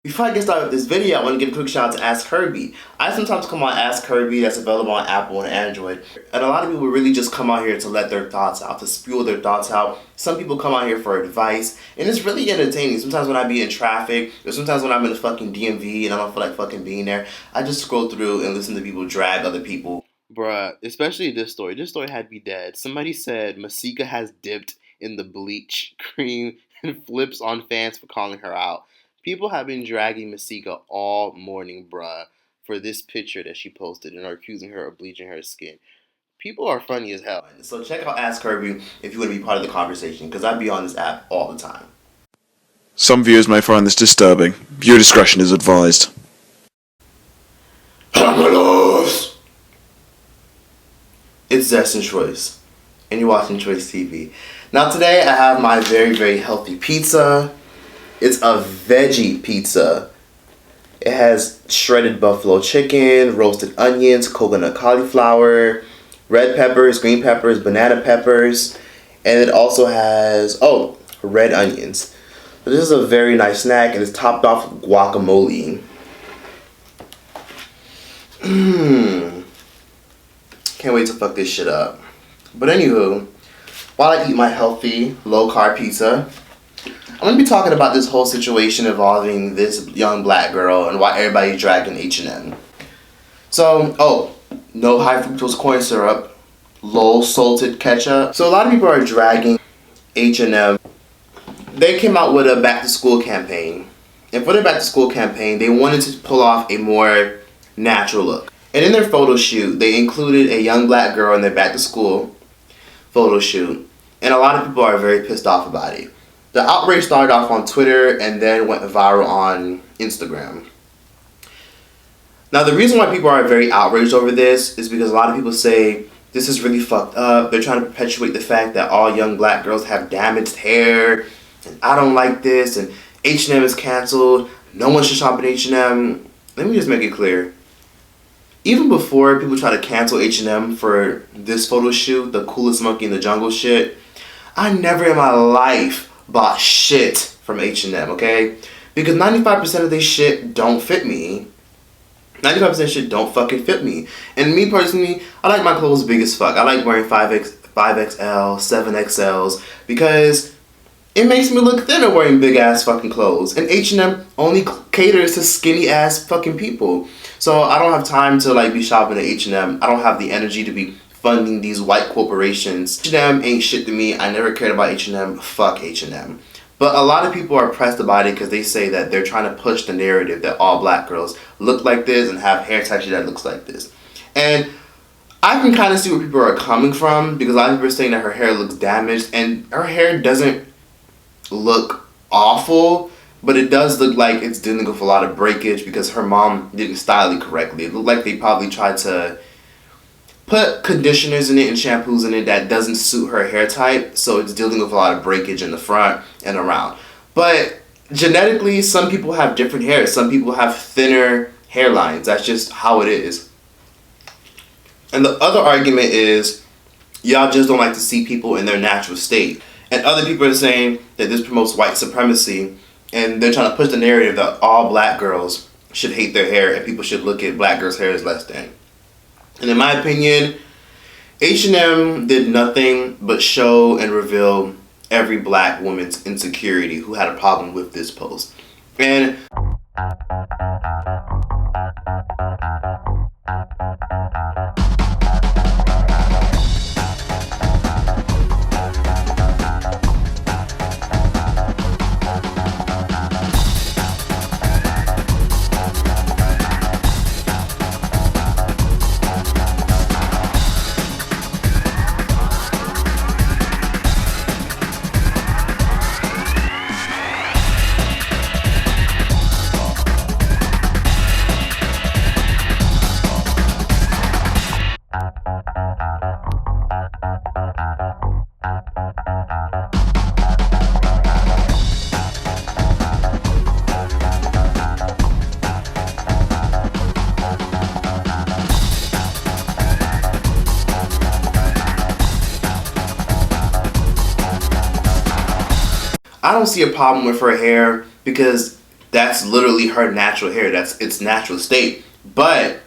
Before I get started with this video, I want to give a quick shout out to Ask Herbie. I sometimes come on Ask Herbie, that's available on Apple and Android. And a lot of people really just come out here to let their thoughts out, to spew their thoughts out. Some people come out here for advice, and it's really entertaining. Sometimes when I be in traffic, or sometimes when I'm in the fucking DMV and I don't feel like fucking being there, I just scroll through and listen to people drag other people. Bruh, especially this story. This story had me dead. Somebody said Masika has dipped in the bleach cream and flips on fans for calling her out. People have been dragging Masika all morning, bruh, for this picture that she posted and are accusing her of bleaching her skin. People are funny as hell. So check out Ask Herbie if you want to be part of the conversation, because I be on this app all the time. Some viewers may find this disturbing. Viewer discretion is advised. It's Zest and Troyce, and you're watching TROYCETV. Now today I have my very, very healthy pizza. It's a veggie pizza. It has shredded buffalo chicken, roasted onions, coconut cauliflower, red peppers, green peppers, banana peppers, and it also has, red onions. So this is a very nice snack, and it's topped off with guacamole. Can't wait to fuck this shit up. But anywho, while I eat my healthy, low-carb pizza, I'm going to be talking about this whole situation involving this young black girl and why everybody's dragging H&M. So, no high fructose corn syrup, low salted ketchup. So a lot of people are dragging H&M. They came out with a back to school campaign. And for their back to school campaign, they wanted to pull off a more natural look. And in their photo shoot, they included a young black girl in their back to school photo shoot. And a lot of people are very pissed off about it. The outrage started off on Twitter and then went viral on Instagram. Now, the reason why people are very outraged over this is because a lot of people say this is really fucked up. They're trying to perpetuate the fact that all young black girls have damaged hair, and I don't like this, and H&M is canceled. No one should shop at H&M. Let me just make it clear. Even before people try to cancel H&M for this photo shoot, the coolest monkey in the jungle shit, I never in my life bought shit from H&M, okay? Because 95% of this shit don't fit me. 95% shit don't fucking fit me. And me personally, I like my clothes big as fuck. I like wearing 5XL, 7XLs, because it makes me look thinner wearing big ass fucking clothes. And H&M only caters to skinny ass fucking people. So I don't have time to like be shopping at H&M. I don't have the energy to be funding these white corporations. H&M ain't shit to me. I never cared about H&M. Fuck H&M. But a lot of people are pressed about it because they say that they're trying to push the narrative that all black girls look like this and have hair texture that looks like this. And I can kind of see where people are coming from, because a lot of people are saying that her hair looks damaged, and her hair doesn't look awful, but it does look like it's dealing with a lot of breakage because her mom didn't style it correctly. It looked like they probably tried to put conditioners in it and shampoos in it that doesn't suit her hair type, so it's dealing with a lot of breakage in the front and around. But genetically, some people have different hair. Some people have thinner hairlines. That's just how it is. And the other argument is, y'all just don't like to see people in their natural state. And other people are saying that this promotes white supremacy, and they're trying to push the narrative that all black girls should hate their hair and people should look at black girls' hair as less than. And in my opinion, H&M did nothing but show and reveal every black woman's insecurity who had a problem with this post. And I don't see a problem with her hair because That's literally her natural hair. That's its natural state. But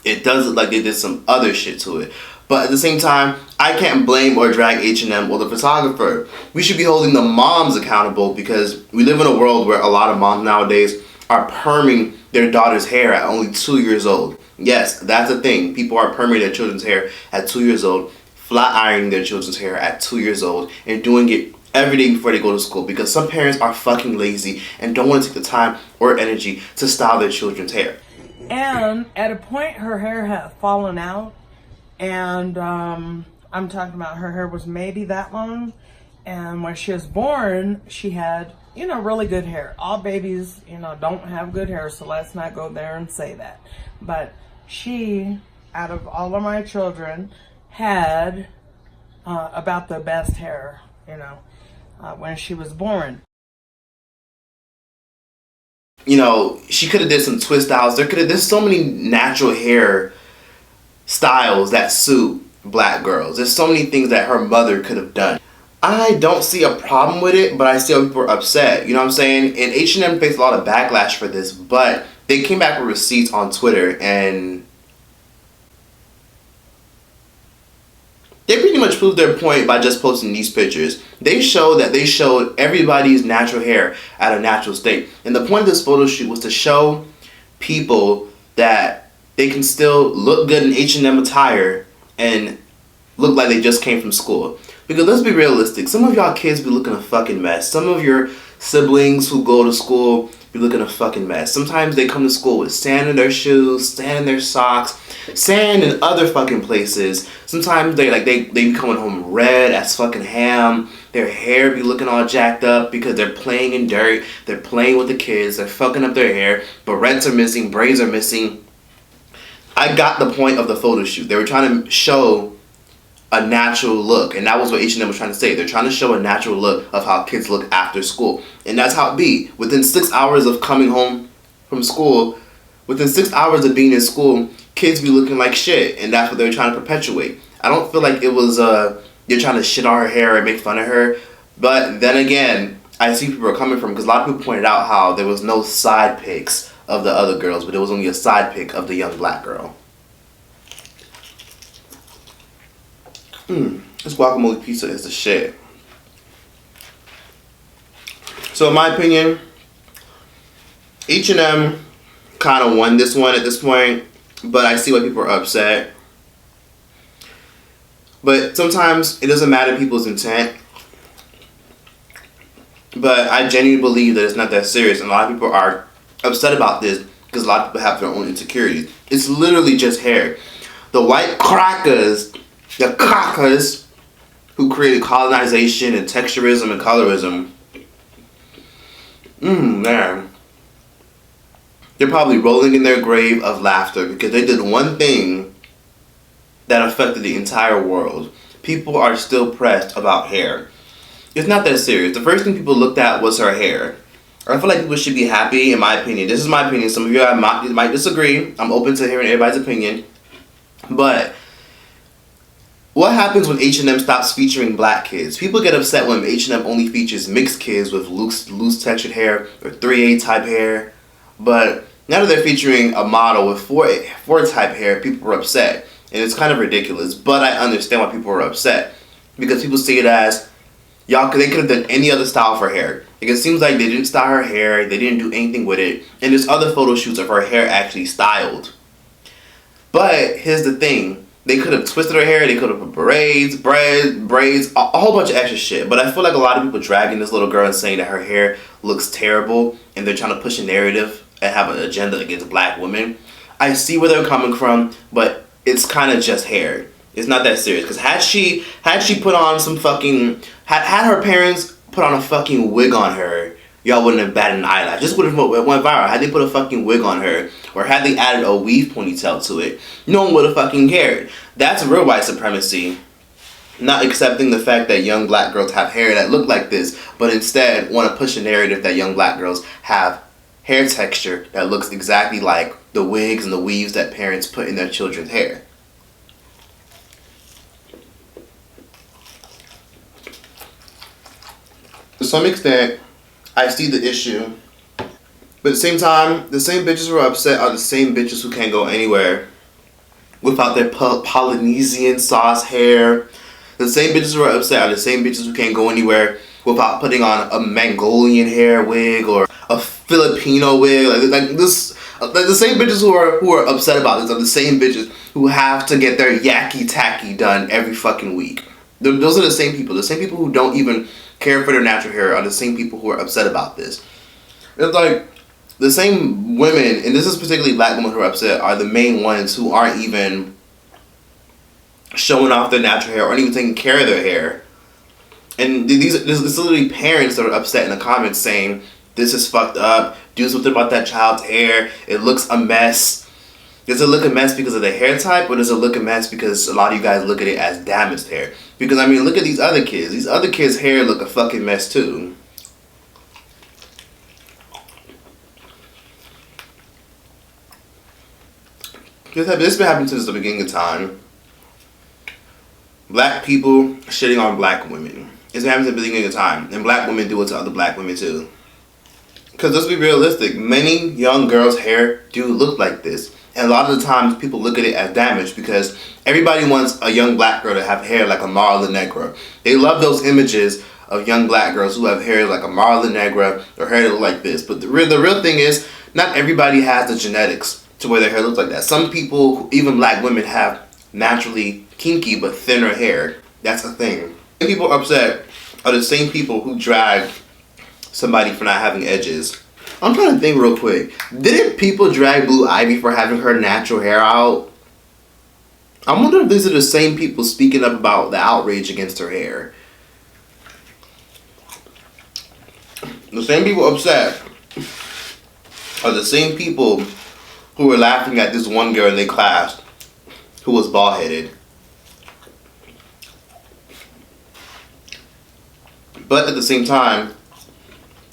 it does look like they did some other shit to it. But at the same time, I can't blame or drag H&M or the photographer. We should be holding the moms accountable, because we live in a world where a lot of moms nowadays are perming their daughter's hair at only 2 years old. Yes, that's a thing. People are perming their children's hair at 2 years old, flat ironing their children's hair at 2 years old, and doing it every day before they go to school, because some parents are fucking lazy and don't want to take the time or energy to style their children's hair. And at a point, her hair had fallen out, and I'm talking about her hair was maybe that long, and when she was born, she had, you know, really good hair. All babies, you know, don't have good hair, so let's not go there and say that. But she, out of all of my children, had about the best hair, you know, when she was born. You know, she could have did some twist styles. There's so many natural hair styles that suit black girls. There's so many things that her mother could have done. I don't see a problem with it, but I see how people are upset. You know what I'm saying? And H&M faced a lot of backlash for this, but they came back with receipts on Twitter, and they pretty much proved their point by just posting these pictures. They showed everybody's natural hair at a natural state. And the point of this photo shoot was to show people that they can still look good in H&M attire and look like they just came from school. Because let's be realistic, some of y'all kids be looking a fucking mess. Some of your siblings who go to school be looking a fucking mess. Sometimes they come to school with sand in their shoes, sand in their socks, sand in other fucking places. Sometimes they be coming home red as fucking ham. Their hair be looking all jacked up because they're playing in dirt. They're playing with the kids. They're fucking up their hair. Barrettes are missing. Braids are missing. I got the point of the photo shoot. They were trying to show a natural look, and that was what H&M was trying to say. They're trying to show a natural look of how kids look after school, and that's how it be. Within 6 hours of coming home from school, within 6 hours of being in school, kids be looking like shit, and that's what they're trying to perpetuate. I don't feel like it was you're trying to shit on her hair and make fun of her, but then again, I see people are coming from, because a lot of people pointed out how there was no side pics of the other girls, but there was only a side pic of the young black girl. This guacamole pizza is the shit. So in my opinion, H&M kind of won this one at this point, but I see why people are upset. But sometimes it doesn't matter people's intent. But I genuinely believe that it's not that serious, and a lot of people are upset about this because a lot of people have their own insecurities. It's literally just hair. The white crackers, the crackers who created colonization and texturism and colorism, man, they're probably rolling in their grave of laughter because they did one thing that affected the entire world. People are still pressed about hair. It's not that serious. The first thing people looked at was her hair. I feel like people should be happy, in my opinion. This is my opinion. Some of you might disagree. I'm open to hearing everybody's opinion. But what happens when H&M stops featuring black kids? People get upset when H&M only features mixed kids with loose textured hair or 3A type hair. But now that they're featuring a model with 4 type hair, people are upset. And it's kind of ridiculous. But I understand why people are upset. Because people see it as, they could have done any other style for hair. Like, it seems like they didn't style her hair, they didn't do anything with it, and there's other photo shoots of her hair actually styled. But here's the thing, they could have twisted her hair, they could have put braids, a whole bunch of extra shit. But I feel like a lot of people dragging this little girl and saying that her hair looks terrible, and they're trying to push a narrative and have an agenda against black women. I see where they're coming from, but it's kind of just hair. It's not that serious. Because had she put on some fucking, had her parents put on a fucking wig on her, y'all wouldn't have batted an eyelash. This would have went viral. Had they put a fucking wig on her, or had they added a weave ponytail to it, no one would have fucking cared. That's real white supremacy. Not accepting the fact that young black girls have hair that look like this, but instead want to push a narrative that young black girls have hair texture that looks exactly like the wigs and the weaves that parents put in their children's hair. To some extent, I see the issue But at the same time, the same bitches who are upset are the same bitches who can't go anywhere without their Polynesian sauce hair. The same bitches who are upset are the same bitches who can't go anywhere without putting on a Mongolian hair wig or a Filipino wig. Like the same bitches who are upset about this are the same bitches who have to get their yakky tacky done every fucking week. Those are the same people. The same people who don't even care for their natural hair are the same people who are upset about this. It's like the same women, and this is particularly black women who are upset, are the main ones who aren't even showing off their natural hair or even taking care of their hair. And there's literally parents that are upset in the comments saying, this is fucked up, do something about that child's hair, it looks a mess. Does it look a mess because of the hair type, or does it look a mess because a lot of you guys look at it as damaged hair? Because I mean, look at these other kids. These other kids' hair look a fucking mess too. This has been happening since the beginning of time. Black people shitting on black women. It's been happening since the beginning of time. And black women do it to other black women too. Because let's be realistic, many young girls' hair do look like this. And a lot of the times people look at it as damaged because everybody wants a young black girl to have hair like a Marla Negra. They love those images of young black girls who have hair like a Marla Negra or hair that look like this. But the real thing is, not everybody has the genetics to where their hair looks like that. Some people, even black women, have naturally kinky but thinner hair. That's a thing. And people upset are the same people who drag somebody for not having edges. I'm trying to think real quick. Didn't people drag Blue Ivy for having her natural hair out? I wonder if these are the same people speaking up about the outrage against her hair. The same people upset are the same people who were laughing at this one girl in their class who was bald-headed. But at the same time,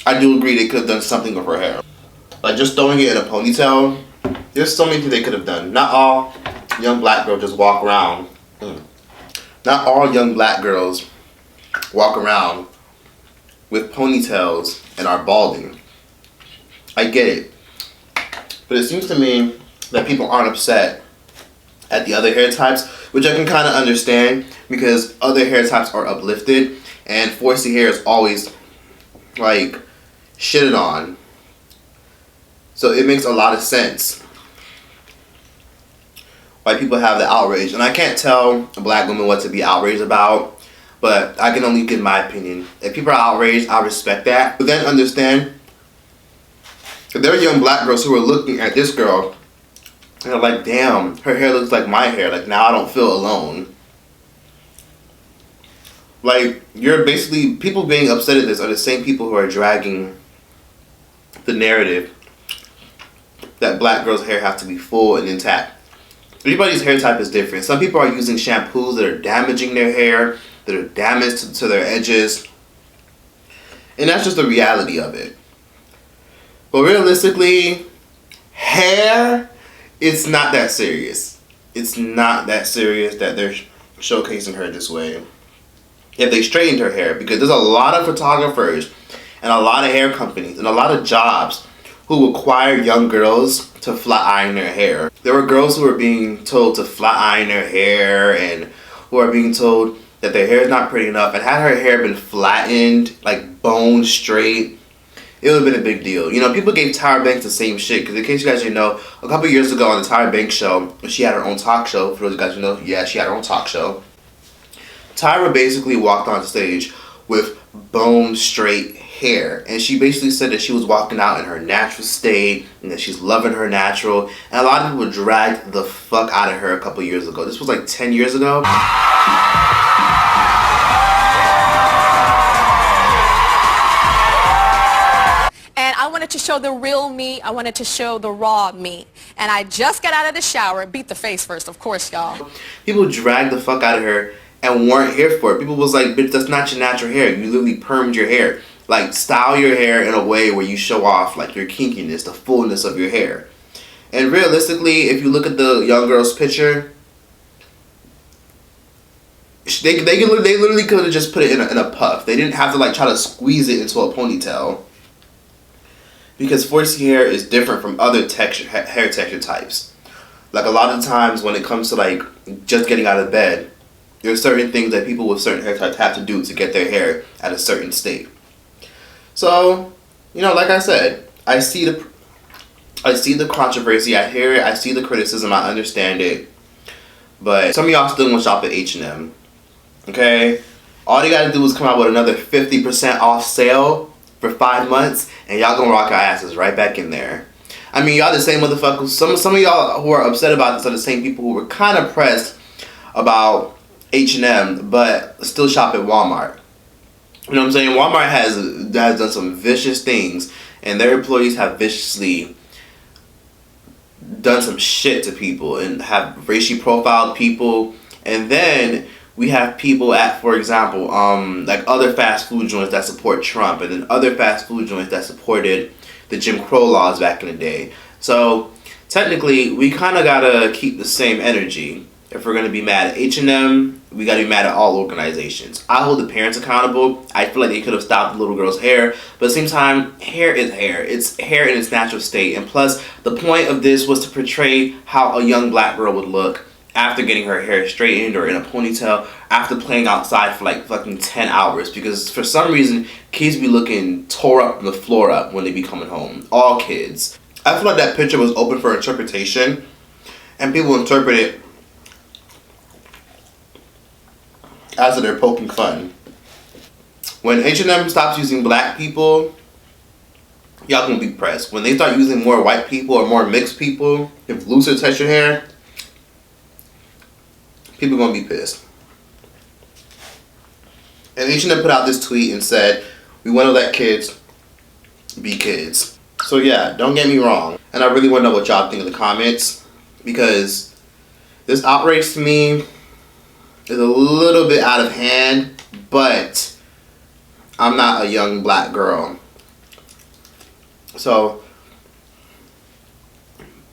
I do agree they could have done something with her hair. Like just throwing it in a ponytail, there's so many things they could have done. Not all young black girls just walk around. Not all young black girls walk around with ponytails and are balding. I get it. But it seems to me that people aren't upset at the other hair types, which I can kind of understand because other hair types are uplifted and 4C hair is always like shitted on. So it makes a lot of sense why people have the outrage. And I can't tell black women what to be outraged about, but I can only give my opinion. If people are outraged, I respect that. But then understand, if there are young black girls who are looking at this girl and are like, damn, her hair looks like my hair. Like, now I don't feel alone. Like, you're basically, people being upset at this are the same people who are dragging the narrative that black girls' hair have to be full and intact. Everybody's hair type is different. Some people are using shampoos that are damaging their hair, that are damaged to their edges. And that's just the reality of it. But realistically, hair, it's not that serious. It's not that serious that they're showcasing her this way. If they straightened her hair, because there's a lot of photographers and a lot of hair companies and a lot of jobs who require young girls to flat iron their hair. There were girls who were being told to flat iron their hair and who are being told that their hair is not pretty enough. And had her hair been flattened, like bone straight, it would have been a big deal. You know, people gave Tyra Banks the same shit. Because in case you guys didn't know, a couple years ago on the Tyra Banks show, she had her own talk show. For those of you guys who know, yeah, she had her own talk show. Tyra basically walked on stage with bone straight hair. And she basically said that she was walking out in her natural state and that she's loving her natural. And a lot of people dragged the fuck out of her a couple years ago. This was like 10 years ago. I wanted to show the real me. I wanted to show the raw me. And I just got out of the shower. Beat the face first, of course, y'all. People dragged the fuck out of her and weren't here for it. People was like, bitch, that's not your natural hair. You literally permed your hair. Like, style your hair in a way where you show off, like, your kinkiness, the fullness of your hair. And realistically, if you look at the young girl's picture, they literally could have just put it in a puff. They didn't have to, like, try to squeeze it into a ponytail. because 4C hair is different from other hair texture types. Like a lot of times when it comes to like just getting out of bed, there's certain things that people with certain hair types have to do to get their hair at a certain state. So, you know, like I said, I see the controversy, I hear it, I see the criticism, I understand it. But some of y'all still gonna shop at H&M. Okay? All they gotta do is come out with another 50% off sale for 5 months, and y'all gonna rock our asses right back in there. I mean, y'all the same motherfuckers. Some of y'all who are upset about this are the same people who were kind of pressed about H&M, but still shop at Walmart. You know what I'm saying? Walmart has done some vicious things, and their employees have viciously done some shit to people and have racially profiled people. And then we have people at, for example, like other fast food joints that support Trump, and then other fast food joints that supported the Jim Crow laws back in the day. So technically, we kind of gotta keep the same energy. If we're gonna be mad at H&M, we gotta be mad at all organizations. I hold the parents accountable. I feel like they could have stopped the little girl's hair, but at the same time, hair is hair. It's hair in its natural state. And plus, the point of this was to portray how a young black girl would look after getting her hair straightened or in a ponytail, after playing outside for like fucking 10 hours. Because for some reason, kids be looking tore up from the floor up when they be coming home. All kids. I feel like that picture was open for interpretation, and people interpret it as if they're poking fun. When H&M stops using black people, y'all gonna be pressed. When they start using more white people or more mixed people with looser textured hair, people gonna be pissed. And H&M put out this tweet and said, "We want to let kids be kids." So yeah, don't get me wrong. And I really want to know what y'all think in the comments, because this outrage to me is a little bit out of hand, but I'm not a young black girl. So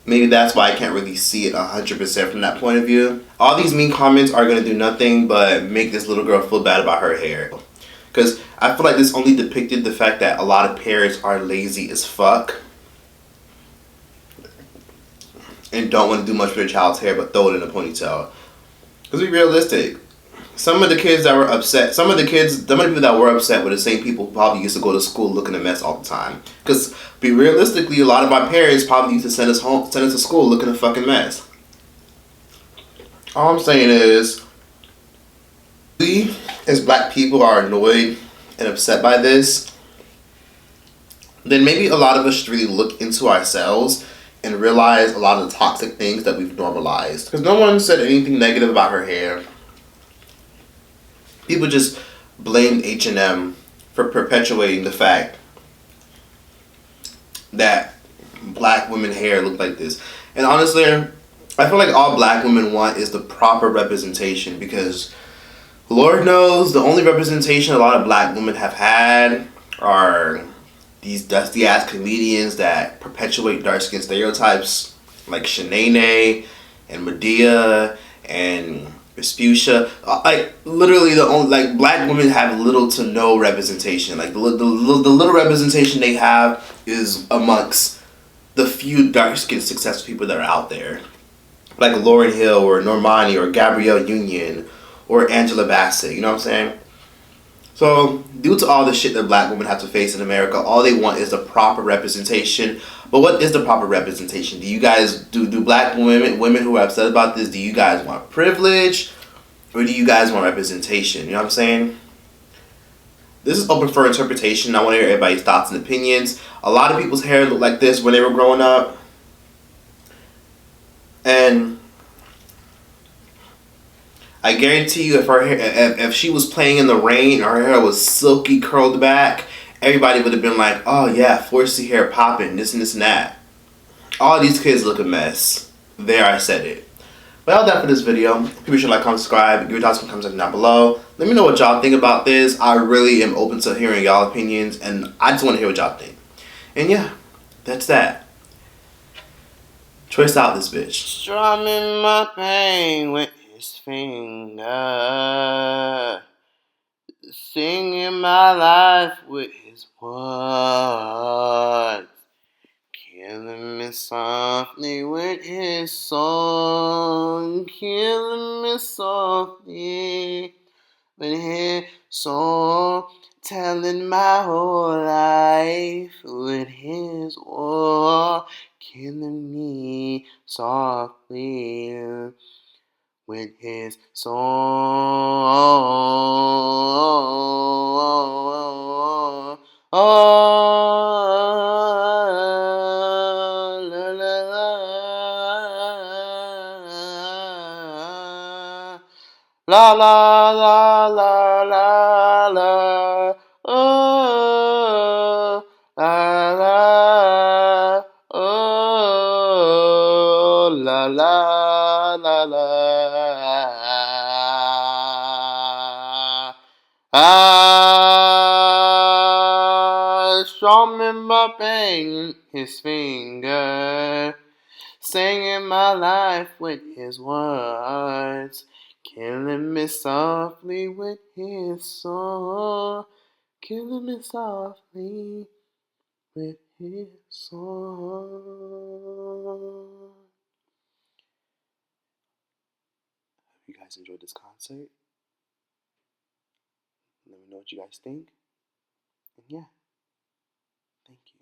maybe that's why I can't really see it 100% from that point of view. All these mean comments are going to do nothing but make this little girl feel bad about her hair. Because I feel like this only depicted the fact that a lot of parents are lazy as fuck and don't want to do much for their child's hair but throw it in a ponytail. Because be realistic, some of the kids that were upset, some of the people that were upset were the same people who probably used to go to school looking a mess all the time. Because be realistically, a lot of our parents probably used to send us to school looking a fucking mess. All I'm saying is, we as black people are annoyed and upset by this, then maybe a lot of us should really look into ourselves and realize a lot of the toxic things that we've normalized. Because no one said anything negative about her hair. People just blamed H&M for perpetuating the fact that black women hair look like this. And honestly, I feel like all black women want is the proper representation, because Lord knows the only representation a lot of black women have had are these dusty ass comedians that perpetuate dark skin stereotypes, like Shanae and Medea and Vespucia. Like literally the only, like, black women have little to no representation. Like the little representation they have is amongst the few dark skinned successful people that are out there, like Lauryn Hill or Normani or Gabrielle Union or Angela Bassett. You know what I'm saying? So, due to all the shit that black women have to face in America, all they want is the proper representation. But what is the proper representation? Do you guys, do black women who are upset about this, do you guys want privilege? Or do you guys want representation? You know what I'm saying? This is open for interpretation. I want to hear everybody's thoughts and opinions. A lot of people's hair looked like this when they were growing up. And I guarantee you, if her hair, if she was playing in the rain, her hair was silky curled back, everybody would have been like, "Oh yeah, 4C hair popping, this and this and that." All these kids look a mess. There, I said it. But all that for this video. People should like, comment, subscribe, give your thoughts in the comments down below. Let me know what y'all think about this. I really am open to hearing y'all opinions, and I just want to hear what y'all think. And yeah, that's that. Troyce out this bitch. Strumming my pain with his finger, singing my life with his words. killing me softly with his song, killing me softly with his song, telling my whole life with his war, killing me softly with his song. Oh, la, la, la, la, la, la, la, la, oh, la, la, oh, la, la, la, la. I strumming my pain, his finger, singing my life with his words, killing me softly with his song, killing me softly with his song. Hope you guys enjoyed this concert. Let me know what you guys think. And yeah, thank you.